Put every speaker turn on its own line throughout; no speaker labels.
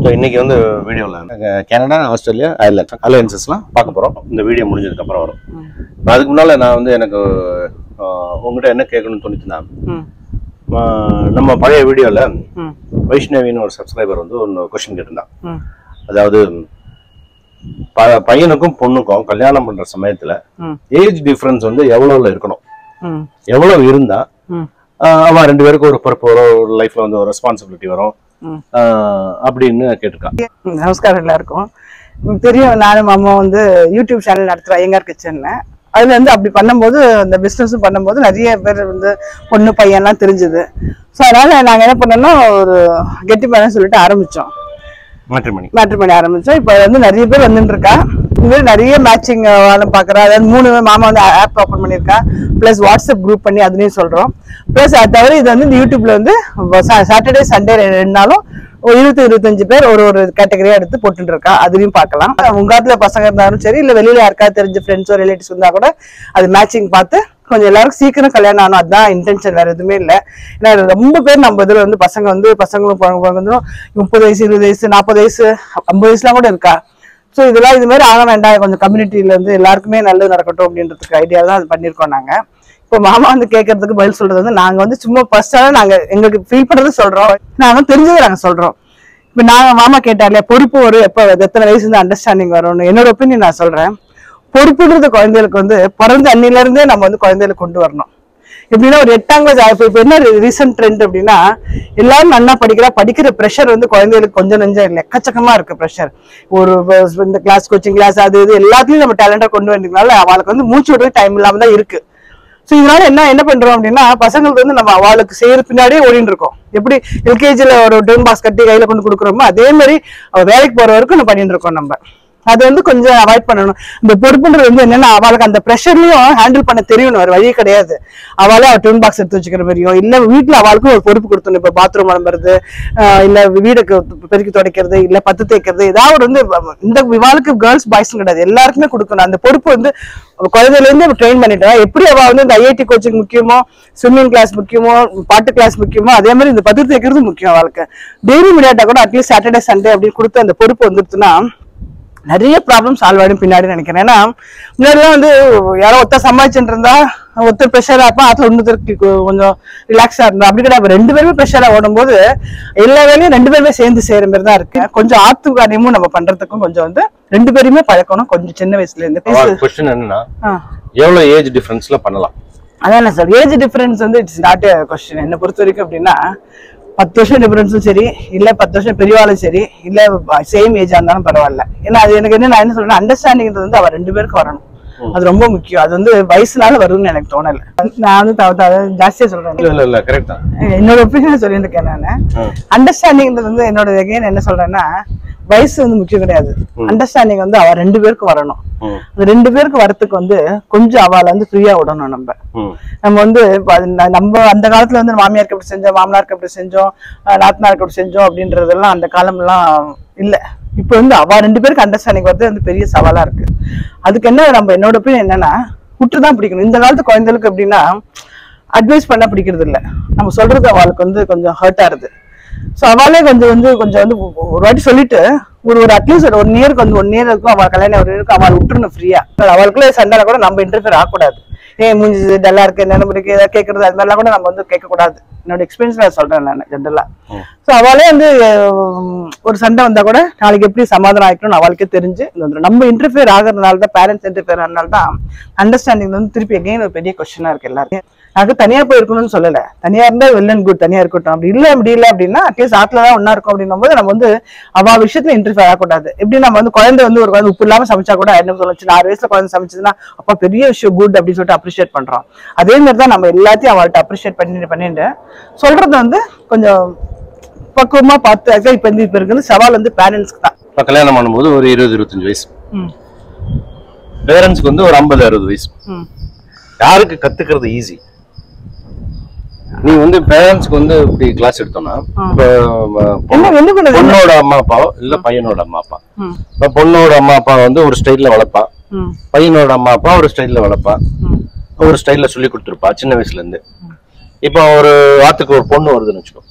இன்னைக்கு வந்து வீடியோவில் கனடா, ஆஸ்திரேலியா, அயர்லாந்து அலையன்சஸ்லாம் பார்க்க போகிறோம். இந்த வீடியோ முடிஞ்சதுக்கப்புறம் வரும். அதுக்கு முன்னால் நான் வந்து எனக்கு உங்கள்கிட்ட என்ன கேட்கணும்னு தோணிச்சுன்னா, நம்ம பழைய வீடியோவில் வைஷ்ணவின்னு ஒரு சப்ஸ்கிரைபர் வந்து ஒன்று கொஸ்டின் கேட்டிருந்தான். அதாவது பையனுக்கும் பொண்ணுக்கும் கல்யாணம் பண்ணுற சமயத்தில் ஏஜ் டிஃப்ரென்ஸ் வந்து எவ்வளோவில் இருக்கணும், எவ்வளோ இருந்தா அவன் ரெண்டு பேருக்கும் ஒரு பொறுப்பு வரும், ஒரு லைஃப்ல வந்து ஒரு ரெஸ்பான்சிபிலிட்டி வரும் அப்படின்னு கேட்டிருக்கான்.
நமஸ்காரம் எல்லாருக்கும். தெரியும், நானும் மாமா வந்து யூடியூப் சேனல் நடத்துறோம், ஐயங்கார் கிச்சன்ல. அதுல வந்து அப்படி பண்ணும்போது இந்த பிசினஸும் பண்ணும்போது நிறைய பேர் வந்து பொண்ணு பையன்லாம் தெரிஞ்சுது. ஸோ அதனால நாங்க என்ன பண்ணோம்னா ஒரு கெட்டி மேனு சொல்லிட்டு ஆரம்பிச்சோம், மேட்ரிமோனி ஆரம்பிச்சோம். இப்போ வந்து நிறைய பேர் வந்துட்டு இருக்கா. இது நிறைய மேட்சிங் பாக்குறா. அதாவது 3 மாமா வந்து ஆப் ஓப்பன் பண்ணிருக்கா, பிளஸ் வாட்ஸ்அப் குரூப் பண்ணி அதுலயும் சொல்றோம். பிளஸ் அது தவிர இது வந்து இந்த யூடியூப்ல வந்து சாட்டர்டே சண்டே 2 நாளும் 20-25 பேர் ஒரு கேட்டகரியா எடுத்து போட்டு இருக்கா. அதுலயும் பார்க்கலாம். உங்க காலத்துல பசங்க இருந்தாலும் சரி, இல்ல வெளியில யாருக்காவது தெரிஞ்ச ஃப்ரெண்ட்ஸோ ரிலேட்டிவ்ஸ் இருந்தா கூட அது மேட்சிங் பார்த்து கொஞ்சம் எல்லாருக்கும் சீக்கிரம் கல்யாணம் ஆகணும், அதுதான் இன்டென்ஷன், வேற எதுவுமே இல்லை. ஏன்னா ரொம்ப பேர் நம்ம இதுல வந்து பசங்களும் 30 வயசு 20 வயசு 40 வயசு 50 வயசுலாம் கூட இருக்கா. ஸோ இதெல்லாம் இது மாதிரி ஆக வேண்டாம், கொஞ்சம் கம்யூனிட்டியில இருந்து எல்லாருக்குமே நல்லது நடக்கட்டும் அப்படின்றதுக்கு ஐடியா தான் அது பண்ணிருக்கோம் நாங்க. இப்போ மாமா வந்து கேட்கறதுக்கு பதில் சொல்றது வந்து நாங்க வந்து சும்மா ஃபர்ஸ்டாக நாங்க எங்களுக்கு ஃபீல் பண்றது சொல்றோம், நாங்க தெரிஞ்சதை நாங்க சொல்றோம். இப்போ நாங்க மாமா கேட்டாலே பொறுப்பு ஒரு எத்தனை வயசு வந்து அண்டர்ஸ்டாண்டிங் வரும்னு என்னோட ஒப்பீனியன் நான் சொல்றேன். பொறுப்புன்றது குழந்தைகளுக்கு வந்து பிறந்த அன்னில இருந்தே நம்ம வந்து குழந்தைகளுக்கு கொண்டு வரணும். எப்படின்னா ஒரு 8ஆம் கிளாஸ் இப்ப என்ன ரீசன்ட் ட்ரெண்ட் அப்படின்னா, எல்லாரும் நல்லா படிக்கிற ப்ரெஷர் வந்து குழந்தைகளுக்கு கொஞ்சம் நெஞ்சம் இல்லை, எக்கச்சக்கமா இருக்கு ப்ரெஷர். ஒரு இந்த கிளாஸ், கோச்சிங் கிளாஸ், அது இது எல்லாத்தையும் நம்ம டேலண்டா கொண்டு வந்ததுனால அவளுக்கு வந்து மூச்சு விடுறது டைம் இல்லாம தான் இருக்கு. ஸோ இதனால என்ன பண்றோம் அப்படின்னா, பசங்களுக்கு வந்து நம்ம அவளுக்கு செய்யற பின்னாடியே ஓடிட்டு இருக்கோம். எப்படி எல்கேஜில ஒரு டோன் பாஸ் கட்டி கையில கொண்டு கொடுக்குறோமோ அதே மாதிரி அவ வேலைக்கு போற வரைக்கும் நம்ம பண்ணிட்டு இருக்கோம். நம்ம அது வந்து கொஞ்சம் அவாய்ட் பண்ணணும். இந்த பொறுப்புன்றது வந்து என்னன்னா, அவளுக்கு அந்த ப்ரெஷர்லயும் ஹேண்டில் பண்ண தெரியணும், ஒரு வழியே கிடையாது. அவளே டிஃபன் பாக்ஸ் எடுத்து வச்சுக்கிற மாதிரியும் இல்ல வீட்டுல அவளுக்கும் ஒரு பொறுப்பு கொடுத்தணும். இப்ப பாத்ரூம் வளம்புறது, இல்ல வீடுக்கு பெருக்கி துடைக்கிறது, இல்ல பத்து தேய்க்கிறது, ஏதாவது வந்து இந்த இவாளுக்கு கேர்ள்ஸ் பாய்ஸ் கிடையாது, எல்லாருக்குமே கொடுக்கணும். அந்த பொறுப்பு வந்து குழந்தையில இருந்து ட்ரெயின் பண்ணிட்டா எப்படி அவ வந்து இந்த ஐஐடி கோச்சிங் முக்கியமோ, ஸ்விம்மிங் கிளாஸ் முக்கியமோ, பாட்டு கிளாஸ் முக்கியமோ, அதே மாதிரி இந்த பத்து தேய்க்கிறது முக்கியம் அவளுக்கு. டெய்லி முடியாட்டா கூட அட்லீஸ்ட் சாட்டர்டே சண்டே அப்படின்னு கொடுத்து அந்த பொறுப்பு வந்துருச்சுன்னா நிறைய ப்ராப்ளம் சால்வ் ஆயிடும் பின்னாடி நினைக்கிறேன். ஏன்னா முன்னாடிலாம் வந்து யாரோ ஒருத்தர் சம்பாதிச்சுட்டு இருந்தா ஒருத்தர் ப்ரெஷரா இருப்பா, அதுல இன்னொருத்தருக்கு கொஞ்சம் ரிலாக்ஸா இருந்தா. அப்படி கிடையாது, 2 பேருமே ப்ரெஷரா ஓடும் போது எல்லா வேலையும் 2 பேருமே சேர்ந்து செய்யற மாதிரி தான் இருக்கு. கொஞ்சம் ஆத்துக்காரியமும் நம்ம பண்றதுக்கும் கொஞ்சம் வந்து 2 பேருமே பழக்கணும், கொஞ்சம் சின்ன வயசுல இருந்து.
क्वेश्चन என்னன்னா, எவ்வளவு ஏஜ் டிஃபரன்ஸ்ல பண்ணலாம்?
அதான் சார், ஏஜ் டிஃபரன்ஸ் வந்து இட்ஸ் நாட் எ क्वेश्चन. என்ன பொறுத்த வரைக்கும் அப்படின்னா 10 வருஷம் டிஃபரன்ஸும் சரி, இல்ல 10 வருஷம் பெரியவாளும் சரி, இல்ல சேம் ஏஜா இருந்தாலும் பரவாயில்ல. ஏன்னா அது எனக்கு நான் என்ன சொல்றேன், அண்டர்ஸ்டாண்டிங் வந்து அவ 2 பேருக்கு வரணும், அது ரொம்ப முக்கியம். அது வந்து வயசுனால வரும்னு எனக்கு தோணல. நான் வந்து ஜாஸ்தியா சொல்றேன், என்னோட ஒப்பீனியன் சொல்லிட்டு இருக்கேன். நான் அண்டர்ஸ்டாண்டிங் வந்து என்னோட என்ன சொல்றேன்னா, வயசு வந்து முக்கியம் கிடையாது, அண்டர்ஸ்டாண்டிங் வந்து அவ 2 பேருக்கு வரணும். அந்த 2 பேருக்கு வரத்துக்கு வந்து கொஞ்சம் அவளை வந்து ஃப்ரீயா விடணும். நம்ம வந்து நம்ம அந்த காலத்துல வந்து மாமியாருக்கு எப்படி செஞ்சோம், மாமனாருக்கு எப்படி செஞ்சோம், நாத்தனாருக்கு எப்படி செஞ்சோம் அப்படின்றதெல்லாம் அந்த காலம் எல்லாம் இல்ல. இப்ப வந்து அவ 2 பேருக்கு அண்டர்ஸ்டாண்டிங் வரது வந்து பெரிய சவாலா இருக்கு. அதுக்கு என்ன நம்ம என்னோட ஒப்பீனியன் என்னன்னா, விட்டுதான் பிடிக்கணும். இந்த காலத்து குழந்தைகளுக்கு எப்படின்னா அட்வைஸ் பண்ண பிடிக்கிறது இல்ல, நம்ம சொல்றது அவளுக்கு வந்து கொஞ்சம் ஹர்ட் ஆகுது. ஸோ அவளே கொஞ்சம் ஒரு வாட்டி சொல்லிட்டு ஒரு அட்லீஸ்ட் 1 இயருக்கு வந்து 1 இயர் இருக்கும் அவள் கல்யாணம், 1 இயருக்கு அவள் விட்டுருணும் ஃப்ரீயா. அவளுக்குள்ள சண்டை கூட நம்ம இன்டர்ஃபியர் ஆகக்கூடாது. ஏன் மூஞ்சி டல்லா இருக்கு, என்ன பிடிக்கு, ஏதாவது கேட்கறது, அது மாதிரிலாம் கூட நம்ம வந்து கேட்கக்கூடாது. என்னோட எக்ஸ்பீரியன்ஸ்ல சொல்றேன் நான் ஜென்ரலா. ஸோ அவளே வந்து ஒரு சண்டை வந்தா கூட நாளைக்கு எப்படி சமாதானம் ஆகிக்கணும்னு அவளுக்கே தெரிஞ்சு நம்ம இன்டர்ஃபியர் ஆகிறதுனால தான், பேரண்ட்ஸ் இன்டர்ஃபியர் ஆகிறதுனால தான் அண்டர்ஸ்டாண்டிங் வந்து திருப்பி எகைன் ஒரு பெரிய கொஸ்டினா இருக்கு எல்லாருக்கும். அது தனியா போயிருக்கணும்னு சொல்லல, தனியா இருந்தா வெல் அண்ட் குட், தனியா இருக்கட்டும். அப்படி இல்லை அப்படின்னா அட்லீஸ்ட் ஆத்துலதான் ஒன்னா இருக்கும் அப்படின்னும் போது நம்ம வந்து அவ விஷயத்துல இன்டர்ஃபியர் ஆகக்கூடாது. எப்படி நம்ம வந்து குழந்தை வந்து ஒரு குழந்தை உப்பு இல்லாம சமைச்சா கூட என்ன சொல்லுச்சு, 6 வயசுல குழந்தை சமைச்சதுன்னா அப்பா பெரிய விஷயம், குட் அப்படின்னு சொல்லிட்டு அப்ரிஷியேட் பண்றோம். அதே மாதிரி தான் நம்ம எல்லாத்தையும் அவள்கிட்ட அப்ரிஷியேட் பண்ணிட்டு சொல்றது வந்து கொஞ்சம் பக்குவமா பார்த்து. இப்ப இருக்கிறது சவால் வந்து பேரண்ட்ஸ்க்கு தான்.
இப்ப கல்யாணம் பண்ணும்போது ஒரு 20-25 வயசு, பேரண்ட்ஸ்க்கு வந்து ஒரு 50-60 வயசு. யாருக்கு கத்துக்கிறது ஈஸி? நீ வந்து பேரண்ட்ஸ்க்கு வந்து இப்படி கிளாஸ் எடுத்தோம்னா, பொண்ணோட அம்மா அப்பாவோ இல்ல பையனோட அம்மா அப்பா, இப்ப பொண்ணோட அம்மா அப்பா வந்து ஒரு ஸ்டைல்ல வளர்ப்பா, பையனோட அம்மா அப்பா ஒரு ஸ்டைல்ல வளர்ப்பா, ஒரு ஸ்டைல்ல சொல்லி கொடுத்துருப்பா சின்ன வயசுல இருந்து. இப்ப ஒரு ஆத்துக்கு ஒரு பொண்ணு வருதுன்னு வச்சுக்கோ,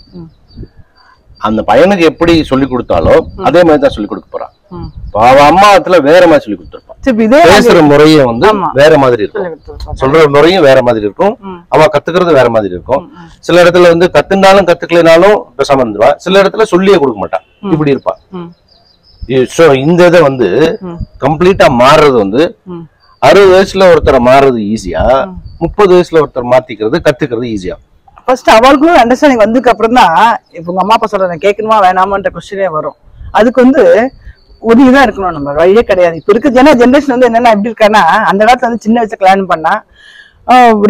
அந்த பையனுக்கு எப்படி சொல்லி கொடுத்தாலோ அதே மாதிரி தான் சொல்லி கொடுக்க போறான். அவ அம்மாத்துல வேற மாதிரி சொல்லி கொடுத்துருப்பான். பேசுற முறையும் வந்து வேற மாதிரி இருக்கும், சொல்ற முறையும் வேற மாதிரி இருக்கும், அவ கத்துக்கிறது வேற மாதிரி இருக்கும். சில இடத்துல வந்து கத்துனாலும் கத்துக்கலனாலும் பேசாம இருந்துருவா, சில இடத்துல சொல்லியே கொடுக்க மாட்டான், இப்படி இருப்பா. இந்த இதை வந்து கம்ப்ளீட்டா மாறுறது வந்து 60 வயசுல ஒருத்தரை மாறுறது ஈஸியா, 30 வயசுல ஒருத்தர் மாத்திக்கிறது கத்துக்கிறது ஈஸியா.
ஃபர்ஸ்ட் அவளுக்கும் அண்டர்ஸ்டாண்டிங் வந்ததுக்கு அப்புறம் தான் இப்ப உங்க அம்மா அப்பா சொல்றேன் கேட்கணுமா வேணாமான்ற கொஸ்டினே வரும். அதுக்கு வந்து ஒரு இதான் இருக்கணும், நம்ம வழியே கிடையாது. இப்ப இருக்க ஜெனரேஷன் வந்து என்னன்னா எப்படி இருக்கான்னா, அந்த காலத்துல வந்து சின்ன வயசுல கல்யாணம் பண்ணா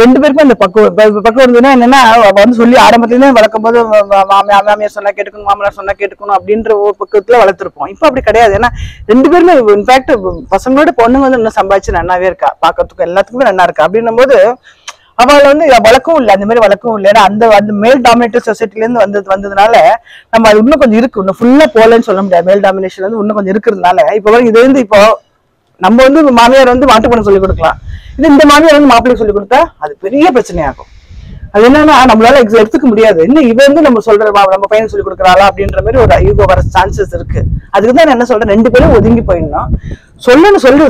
2 பேருக்கும் அந்த பக்குவம் இருந்ததுன்னா என்னன்னா வந்து சொல்லி ஆரம்பத்துலேயே வளர்க்கும் போது மாமியார் சொன்னா கேட்டுக்கணும், மாமனார் சொன்னா கேட்டுக்கணும் அப்படின்ற ஒரு பக்குவத்துல வளர்த்துருப்போம். இப்ப அப்படி கிடையாது. ஏன்னா 2 பேருமே இன்ஃபேக்ட் பசங்களோட பொண்ணுங்க வந்து இன்னும் சம்பாதிச்சு நன்னாவே இருக்கா, பாக்கிறதுக்கும் எல்லாத்துக்குமே நல்லா இருக்கா. அப்படின்னும் போது அவளை வந்து வழக்கம் இல்லை, அந்த மாதிரி வழக்கம் இல்லை. ஏன்னா அந்த மேல் டாமினேட்டர் சொசைட்டில இருந்து வந்ததுனால நம்ம அது இன்னும் கொஞ்சம் இருக்கு, இன்னும் ஃபுல்லா போலன்னு சொல்ல முடியாது. மேல் டாமினேஷன் வந்து இன்னும் கொஞ்சம் இருக்கிறதுனால இப்போ இது வந்து இப்போ நம்ம வந்து மாமியார் வந்து மாட்டு பண்ண சொல்லி கொடுக்கலாம், இது இந்த மாமியார் வந்து மாப்பிள்ளை சொல்லி கொடுத்தா அது பெரிய பிரச்சனையாகும். அது என்னன்னா நம்மளால எடுத்துக்க முடியாது. இன்னும் இவ வந்து நம்ம சொல்ற நம்ம பையன் சொல்லி கொடுக்குறாளா அப்படின்ற மாதிரி ஒரு ஈகோ வர சான்சஸ் இருக்கு. அதுக்கு தான் நான் என்ன சொல்றேன், 2 பேரும் ஒதுங்கி போயிடணும்.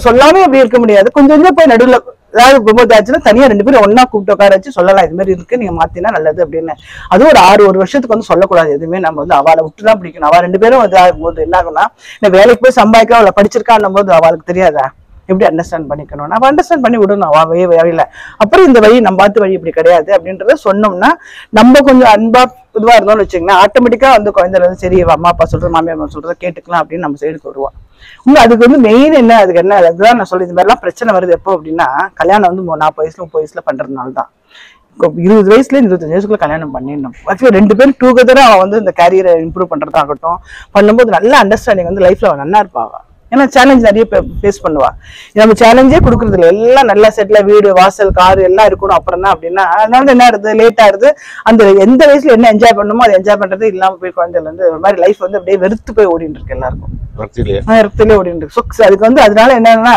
சொல்லாமே அப்படி இருக்க முடியாது. கொஞ்சம் போய் நடுவில் ஏதாவது விபத்து ஆச்சுன்னா தனியா 2 பேரும் ஒன்னா கூப்பிட்டு உட்கார வச்சு சொல்லலாம், இது மாதிரி இருக்கு நீங்க மாத்தினா நல்லது அப்படின்னு. அதுவும் ஒரு 6 வருஷத்துக்கு வந்து சொல்லக்கூடாது எதுவுமே. நம்ம வந்து அவளை விட்டுதான் பிடிக்கணும். அவ 2 பேரும் வந்து ஆகும்போது என்ன ஆகும்னா, நான் வேலைக்கு போய் சம்பாதிக்க அவளை படிச்சிருக்கான்னும் போது அவளுக்கு தெரியாதா எப்படி அண்டர்ஸ்டாண்ட் பண்ணிக்கணும், அவ அண்டர்ஸ்டாண்ட் பண்ணி விடணும். அவ வழியில அப்புறம் இந்த வழி நம்ம பார்த்து வழி இப்படி கிடையாது அப்படின்றத சொன்னோம்னா, நம்ம கொஞ்சம் அன்பா இதுவா இருந்தோம்னு வச்சுக்கோங்களேன், ஆட்டோமேட்டிக்கா வந்து குழந்தைல வந்து சரி அம்மா அப்பா சொல்றது மாமியார் அம்மா சொல்றதை கேட்டுக்கலாம் அப்படின்னு நம்ம சைடுக்கு வருவோம். அதுக்கு வந்து மெயின் என்ன, அதுக்கு என்ன, அதுதான் நான் சொல்லி இந்த மாதிரிலாம் பிரச்சனை வருது எப்போ அப்படின்னா, கல்யாணம் வந்து 40 வயசுல 30 வயசுல பண்றதுனால தான். 20 வயசுல 25 வயசுக்குள்ள கல்யாணம் பண்ணிடணும். ஆக்சுவலி 2 பேரும் டுகெதரா அவன் வந்து இந்த கேரியரை இம்ப்ரூவ் பண்றதாகட்டும் பண்ணும்போது நல்ல அண்டர்ஸ்டாண்டிங் வந்து லைஃப்ல அவன் நல்லா இருப்பாங்க. ஏன்னா சேலஞ்ச் நிறைய ஃபேஸ் பண்ணுவா. நம்ம சேலஞ்சே கொடுக்குறது இல்லை, எல்லாம் நல்லா செட்டில் வீடு வாசல் காரு எல்லாம் இருக்கணும். அப்புறம் தான் அப்படின்னா அதனால என்ன ஆகுது, லேட் ஆகுது. அந்த எந்த வயசுல என்ன என்ஜாய் பண்ணணுமோ அதை என்ஜாய் பண்றது இல்லாம போய் குழந்தைல வந்து ஒரு மாதிரி லைஃப் வந்து அப்படியே வெறுத்து போய் ஓடிட்டு இருக்கு எல்லாருக்கும், வெறுத்துலேயே ஓடிட்டு இருக்கு. அதுக்கு வந்து அதனால என்னன்னா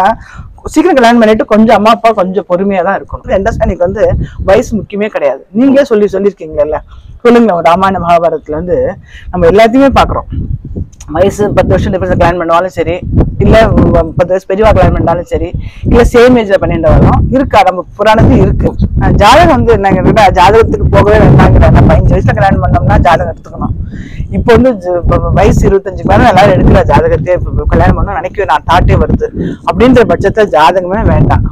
சீக்கிரம் கல்யாணம் பண்ணிட்டு கொஞ்சம் அம்மா அப்பா கொஞ்சம் பொறுமையா தான் இருக்கணும். அண்டர்ஸ்டாண்டிங் வந்து வயசு முக்கியமே கிடையாது. நீங்களே சொல்லியிருக்கீங்கல்ல, சொல்லுங்க. ராமாயண மகாபாரதத்துல வந்து நம்ம எல்லாத்தையுமே பாக்குறோம். வயசு 10 வருஷம் டிஃபரன்ஸ் கல்யாணம் பண்ணுவாலும் சரி, இல்ல 10 வயசு பெரியவா கல்யாணம் பண்ணாலும் சரி, இல்ல சேம் ஏஜ்ல பண்ணிட்டு இருக்கா நம்ம புராணத்துல இருக்கு. ஜாதகம் வந்து என்ன கேட்டா ஜாதகத்துக்கு போகவே வேண்டாங்கிற. 15 வயசுல கல்யாணம் பண்ணோம்னா ஜாதகம் எடுத்துக்கணும். இப்போ வந்து வயசு 25 மேல எல்லாரும் எடுக்கிற ஜாதகத்தையே கல்யாணம் பண்ணணும் நினைக்கவே நான் தாட்டே வருது. அப்படின்ற பட்சத்துல ஜாதகமே வேண்டாம்.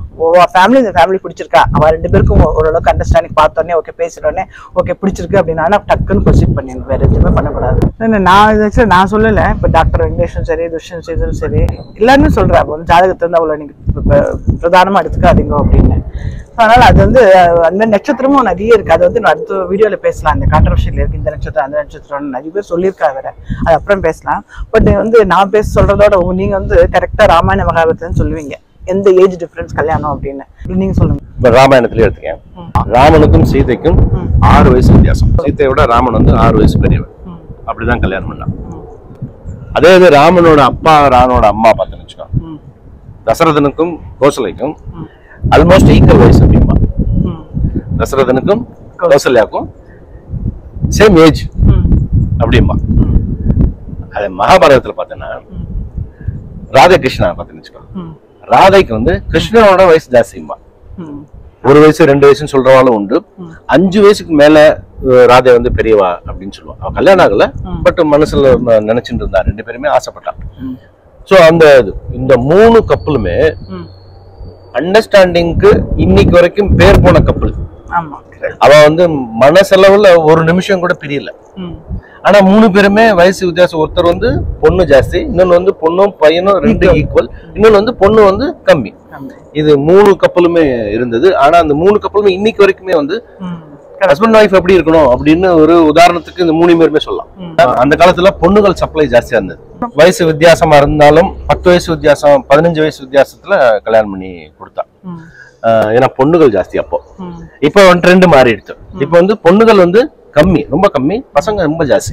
ஃபேமிலி இந்த ஃபேமிலி பிடிச்சிருக்கா, அவ 2 பேருக்கும் ஓரளவுக்கு அண்டர்ஸ்டாண்டிங் பார்த்தோன்னே ஓகே பேசுறோன்னே ஓகே பிடிச்சிருக்கு அப்படின்னா டக்குன்னு ப்ரொசீட் பண்ணிடணும், வேற எதுவுமே பண்ணக்கூடாது. நான் சொல்லல, இப்ப டாக்டர் வெங்கடேஷன் சரி துஷ்யன் சேதும் சரி எல்லாருமே சொல்றாங்க ஜாதகத்தை வந்து அவ்வளவு நீங்க பிரதானமா எடுத்துக்காதீங்க அப்படின்னு. அதனால அது வந்து அந்த நட்சத்திரமும் நிறைய இருக்கு. அது வந்து அடுத்த வீடியோல பேசலாம். அந்த கான்ட்ரவர்ஷியல் இருக்கு, இந்த நட்சத்திரம் அந்த நட்சத்திரம் நிறைய பேர் சொல்லியிருக்காங்க, வேற அது அப்புறம் பேசலாம். பட் வந்து நான் சொல்றதோட நீங்க வந்து கரெக்டா ராமாயண மகாபாரதம்னு சொல்லுவீங்க எந்த ஏஜ் டிஃபரன்ஸ் கல்யாணம் அப்படின்னு நீங்க சொல்லுங்க.
இப்ப ராமாயணத்துல எடுத்துக்கேன், ராமனுக்கும் சீதைக்கும் 6 வயசு வித்தியாசம். சீதையோட ராமன் வந்து 6 வயசு பெரியவன், அப்படிதான் கல்யாணம் பண்ணான். அதே இது ராமனோட அம்மா பார்த்தேன்னு வச்சுக்கோ, தசரதனுக்கும் கோசலைக்கும் ஆல்மோஸ்ட் ஈக்குவல் வயசு அப்படிம்பா. தசரதனுக்கும் கௌசல்யாவுக்கும் சேம் ஏஜ் அப்படிம்பா. அது மகாபாரதத்துல பார்த்தேன்னா ராதே கிருஷ்ணா பார்த்தேன்னு வச்சுக்கோ, ராதைக்கு வந்து கிருஷ்ணனோட வயசு ஜாஸ்திம்பா. 1 வயசு 2 வயசுன்னு சொல்றவாலும் உண்டு. 5 வயசுக்கு மேல ராதை வந்து பெரியவா அப்படின்னு சொல்லுவான். அவன் கல்யாணம் ஆகல, பட் மனசுல நினைச்சுட்டு இருந்தா, 2 பேருமே ஆசைப்பட்டான். சோ இந்த 3 கப்பலுமே அண்டர்ஸ்டாண்டிங்க்கு இன்னைக்கு வரைக்கும் பேர் போன கப்பல். அவ வந்து மனசெலவுல ஒரு நிமிஷம் கூட பிரியல. ஆனா 3 பேருமே வயசு வித்தியாசம். ஒருத்தர் வந்து பொண்ணு ஜாஸ்தி, இன்னொன்னு வந்து பொண்ணும் பையனும் 2 ஈக்குவல், இன்னொன்னு வந்து பொண்ணு வந்து கம்மி. இது 3 கப்பலுமே இருந்தது. ஆனா அந்த 3 கப்பலுமே இன்னைக்கு வரைக்குமே வந்து ஹஸ்பண்ட் ஒய்ஃப் எப்படி இருக்கணும் அப்படின்னு ஒரு உதாரணத்துக்கு இந்த 3 பேருமே சொல்லலாம். அந்த காலத்துல பொண்ணுகள் சப்ளை ஜாஸ்தியா இருந்தது. வயசு வித்தியாசமா இருந்தாலும் 10 வயசு வித்தியாசம் 15 வயசு வித்தியாசத்துல கல்யாணம் பண்ணி கொடுத்தா. ஏன்னா பொண்ணுகள் ஜாஸ்தி அப்போ. இப்ப ட்ரெண்ட் மாறிடுச்சு. இப்ப வந்து பொண்ணுகள் வந்து கம்மி, ரொம்ப கம்மி, பசங்க ரொம்ப ஜாஸ்தி.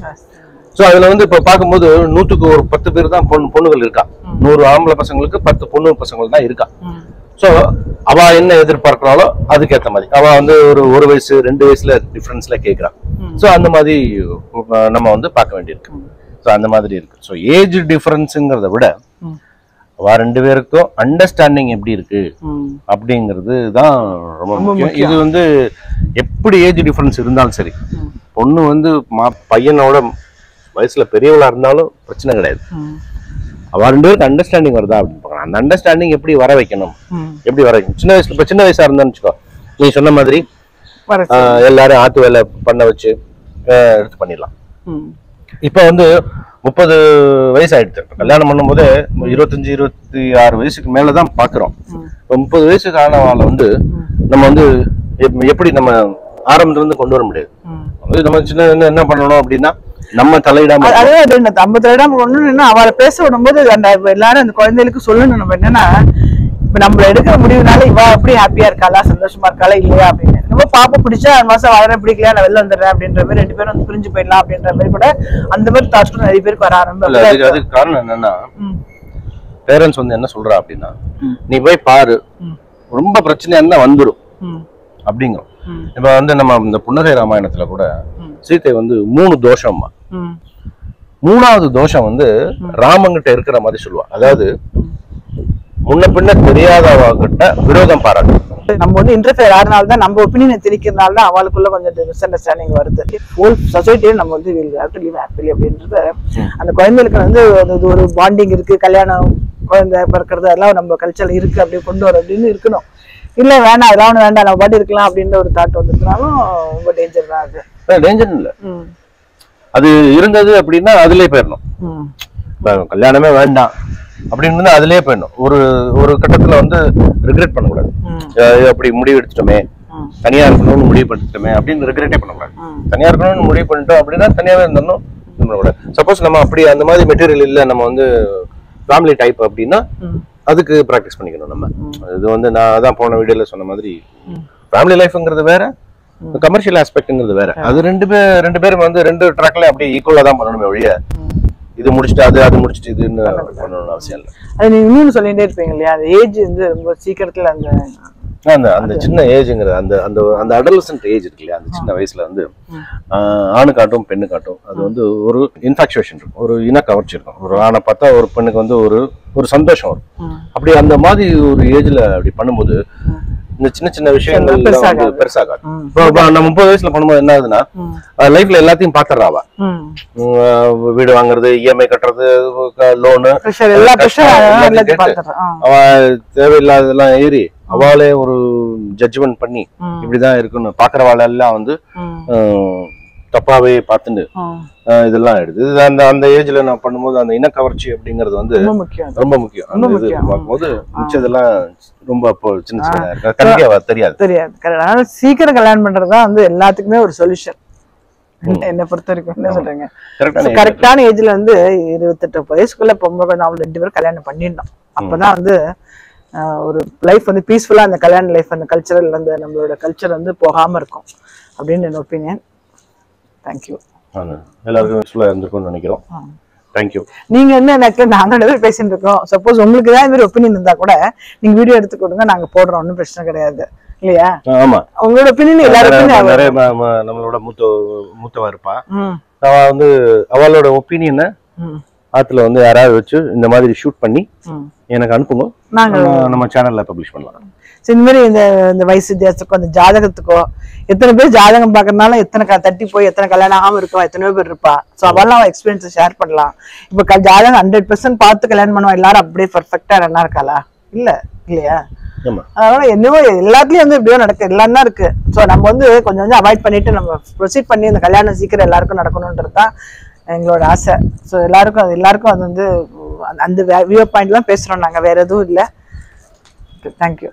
சோ அதுல வந்து இப்ப பாக்கும்போது 100க்கு ஒரு 10 பேர் தான் பொண்ணுகள் இருக்கா. 100 ஆம்பளை பசங்களுக்கு 10 பொண்ணு பசங்கள் தான் இருக்கா. ஸோ அவ என்ன எதிர்பார்க்கிறாளோ அதுக்கேற்ற மாதிரி அவ வந்து ஒரு வயசு 2 வயசுல டிஃபரன்ஸ்ல கேட்கறான். ஸோ அந்த மாதிரி நம்ம வந்து பார்க்க வேண்டியிருக்கு. ஸோ அந்த மாதிரி இருக்கு. ஸோ ஏஜ் டிஃபரன்ஸுங்கிறத விட அவ 2 பேருக்கும் அண்டர்ஸ்டாண்டிங் எப்படி இருக்கு அப்படிங்கிறது தான் ரொம்ப முக்கியம். இது வந்து எப்படி ஏஜ் டிஃபரன்ஸ் இருந்தாலும் சரி, பொண்ணு வந்து பையனோட வயசுல பெரியவளா இருந்தாலும் பிரச்சனை கிடையாது. அவ 2 பேருக்கு அண்டர்ஸ்டாண்டிங் வருதா அப்படின்னு பார்க்கலாம். அந்த அண்டர்ஸ்டாண்டிங் எப்படி வர வைக்கணும், எப்படி வர வைக்கணும். சின்ன வயசுல, இப்ப சின்ன வயசா இருந்தான்னு வச்சுக்கோ, நீ சொன்ன மாதிரி எல்லாரும் ஆத்து வேலை பண்ண வச்சு எடுத்து பண்ணிடலாம். இப்ப வந்து 30 வயசு ஆயிடுச்சு. கல்யாணம் பண்ணும்போது 25, 26 வயசுக்கு மேலதான் பாக்குறோம். இப்ப 30 வயசுக்கு ஆனவால வந்து நம்ம வந்து எப்படி நம்ம ஆரம்பத்துல இருந்து கொண்டு வர முடியாது. நம்ம சின்ன என்ன பண்ணணும் அப்படின்னா, நம்ம தலையிடாம
நம்ம தலையிடாம ஒண்ணு அவளை பேச விடும்போது எல்லாரும் அந்த குழந்தைகளுக்கு சொல்லணும். நம்ம என்னன்னா, இப்ப நம்மள எடுக்கிற முடிவுனால இவ எப்படி ஹாப்பியா இருக்காளா, சந்தோஷமா இருக்காளா இல்லையா அப்படின்னு நம்ம பாப்ப பிடிச்சா 6 மாசம் வளர பிடிக்கலையா, நான் வெளில வந்துடுறேன் அப்படின்ற மாதிரி 2 பேரும் வந்து பிரிஞ்சு போயிடலாம் அப்படின்ற மாதிரி கூட அந்த மாதிரி தாட்ஸ் நிறைய பேருக்கு வர ஆரம்பிச்சு.
அதுக்கு காரணம் என்னன்னா, பேரண்ட்ஸ் வந்து என்ன சொல்றா அப்படின்னா, நீ போய் பாரு, ரொம்ப பிரச்சனையா இருந்தா வந்துடும் அப்படிங்கிறோம். இப்ப வந்து நம்ம இந்த புன்னகை ராமாயணத்துல கூட சீத்தை வந்து 3 தோஷம்மா, 3வது தோஷம் வந்து ராமங்கிட்ட இருக்கிற மாதிரி சொல்லுவா. அதாவது முன்ன பின்ன தெரியாதவங்கிட்ட விரோதம் பாராட்டு.
நம்ம வந்து இன்டர்ஃபியர் ஆறனால தான், நம்ம ஒப்பீனியனை திணிக்கிறதுனால தான் அவளுக்குள்ள கொஞ்சம் மிஸ் அண்டர்ஸ்டாண்டிங் வருது. ஹோல் சொசைட்டியில நம்ம வந்து ஹாப்பிலி அப்படின்றது அந்த குழந்தைகளுக்கு வந்து ஒரு பாண்டிங் இருக்கு, கல்யாணம் குழந்தை பிறக்கிறது அதெல்லாம் நம்ம கல்ச்சர்ல இருக்கு, அப்படியே கொண்டு வர அப்படின்னு இருக்கணும். இல்ல வேண்டாம், அதெல்லாம் ஒண்ணு வேண்டாம், நம்ம பாட்டு இருக்கலாம் அப்படின்ற ஒரு தாட் வந்துருந்தாலும் ரொம்ப டேஞ்சர் தான். அது
டேஞ்சர் இல்ல, அது இருந்தது அப்படின்னா அதுலயே போயிடணும். கல்யாணமே வேண்டாம் அப்படின்னு அதுலயே போயிடணும். ஒரு கட்டத்துல வந்து ரிக்ரெட் பண்ணக்கூடாது. அப்படி முடிவு எடுத்துட்டோமே, தனியா இருக்கணும்னு முடிவு பண்ணிட்டோமே அப்படின்னு ரிக்ரெட்டே பண்ணக்கூடாது. தனியா இருக்கணும்னு முடிவு பண்ணிட்டோம் அப்படின்னா தனியாவே இருந்தோம் பண்ணக்கூடாது. சப்போஸ் நம்ம அப்படி அந்த மாதிரி மெட்டீரியல் இல்ல, நம்ம வந்து ஃபேமிலி டைப் அப்படின்னா அதுக்கு ப்ராக்டிஸ் பண்ணிக்கணும். நம்ம இது வந்து நான் அதான் போன வீடியோல சொன்ன மாதிரி, ஃபேமிலி லைஃப்ங்கிறது வேற, கமர்ஷியல் ஆஸ்பெக்ட்ங்கிறது வேற. அது ரெண்டு பேரும் வந்து 2 ட்ராக்ல அப்படியே ஈக்குவலா தான் பண்ணணுமே ஒழிய இது முடிச்சுட்டு அது முடிச்சுட்டு இதுன்னு பண்ணணும்னு அவசியம் இல்லை.
அது நீங்க இன்னொன்னு சொல்லிட்டே இருப்பீங்க இல்லையா, அந்த ஏஜ் வந்து ரொம்ப சீக்கிரத்துல
அந்த சின்ன ஏஜ்ங்கிறது அந்த அடலசன்ட் ஏஜ் இருக்கு இல்லையா, அந்த சின்ன வயசுல வந்து ஆணு காட்டும் பெண்ணு காட்டும், அது வந்து ஒரு இன்ஃபாக்சுவேஷன் இருக்கும், ஒரு இன கவர்ச்சி இருக்கும். ஒரு ஆணை பார்த்தா ஒரு பெண்ணுக்கு வந்து ஒரு சந்தோஷம் வரும். அப்படி அந்த மாதிரி ஒரு ஏஜ்ல அப்படி பண்ணும்போது இந்த சின்ன சின்ன விஷயங்கள் பெருசாகாது. நம்ம 30 வயசுல பண்ணும்போது என்ன ஆகுதுன்னா, லைஃப்ல எல்லாத்தையும் பாத்துறாவா, வீடு வாங்குறது, இஎம்ஐ கட்டுறது, லோனு, அவ தேவையில்லாததெல்லாம் ஏறி அவளே ஒரு ஜட்ஜ்மெண்ட் பண்ணி இப்படிதான் இருக்குன்னு பாக்குறவாள் எல்லாம் வந்து தப்பாவே பார்த்துட்டு இதெல்லாம் ஆயிடுது. அந்த ஏஜ்ல நான் பண்ணும்போது அந்த இன கவர்ச்சி அப்படிங்கிறது வந்து ரொம்ப முக்கியம். பார்க்கும்போது மிச்சதெல்லாம் ரொம்ப சின்ன சின்ன தெரியாது.
சீக்கிரம் கல்யாணம் பண்றதுதான் வந்து எல்லாத்துக்குமே ஒரு சொல்யூஷன் என்ன பொறுத்த வரைக்கும். என்ன சொல்றீங்க, கரெக்டான ஏஜ்ல வந்து 28 வயசுக்குள்ள பொம்பளை நாம 2 பேரும் கல்யாணம் பண்ணிடணும். அப்பதான் வந்து ஒரு லைஃப் வந்து பீஸ்ஃபுல்லா அந்த கல்யாண லைஃப், அந்த கல்ச்சரல், அந்த நம்மளோட கல்ச்சர் வந்து போகாம இருக்கும் அப்படின்னு என் ஒப்பீனியன். தேங்க்யூ.
எல்லாருக்கும் யூஸ்ஃபுல்லா இருந்திருக்கும்னு நினைக்கிறோம். தேங்க்யூ.
நீங்க என்ன எனக்கு நாங்க 2 பேரும் பேசிட்டு இருக்கோம். சப்போஸ் உங்களுக்கு ஏதாவது மாதிரி ஒப்பீனியன் இருந்தா கூட நீங்க வீடியோ எடுத்து கொடுங்க, நாங்க போடுறோம், ஒன்றும் பிரச்சனை கிடையாது இல்லையா.
ஆமா,
உங்களோட ஒப்பீனியன் எல்லாருக்கும்
நிறைய நம்மளோட மூத்தவா இருப்பா, அவ வந்து அவளோட ஒப்பீனியனை ஆத்துல வந்து யாராவது வச்சு இந்த மாதிரி ஷூட் பண்ணி எனக்கு அனுப்புங்க, நாங்க நம்ம சேனல்ல பப்ளிஷ் பண்ணலாம்.
இந்த மாதிரி இந்த வயசு வித்தியாசத்துக்கோ அந்த ஜாதகத்துக்கோ எத்தனை பேர் ஜாதகம் பாக்குறதுனால எத்தனை தட்டி போய் எத்தனை கல்யாணம் ஆகாம இருக்கா, எத்தனையோ பேர் இருப்பா. சோ அவெல்லாம் அவன் எக்ஸ்பீரியன்ஸை ஷேர் பண்ணலாம். இப்ப ஜாதகம் 100% பார்த்து கல்யாணம் பண்ணுவா எல்லாரும் அப்படியே பர்ஃபெக்டா நல்லா இருக்காளா? இல்லையா. அதனால என்னவோ எல்லாத்துலயும் வந்து எப்படியோ நடக்கு, எல்லாம் தான் இருக்கு. சோ நம்ம வந்து கொஞ்சம் அவாய்ட் பண்ணிட்டு நம்ம ப்ரொசீட் பண்ணி அந்த கல்யாணம் சீக்கிரம் எல்லாருக்கும் நடக்கணும்ன்றதுதான் எங்களோட ஆசை. ஸோ எல்லாருக்கும் அது வந்து அந்த வியூ பாயிண்ட்லாம் பேசுறோம் நாங்க, வேற எதுவும் இல்லை. தேங்க்யூ.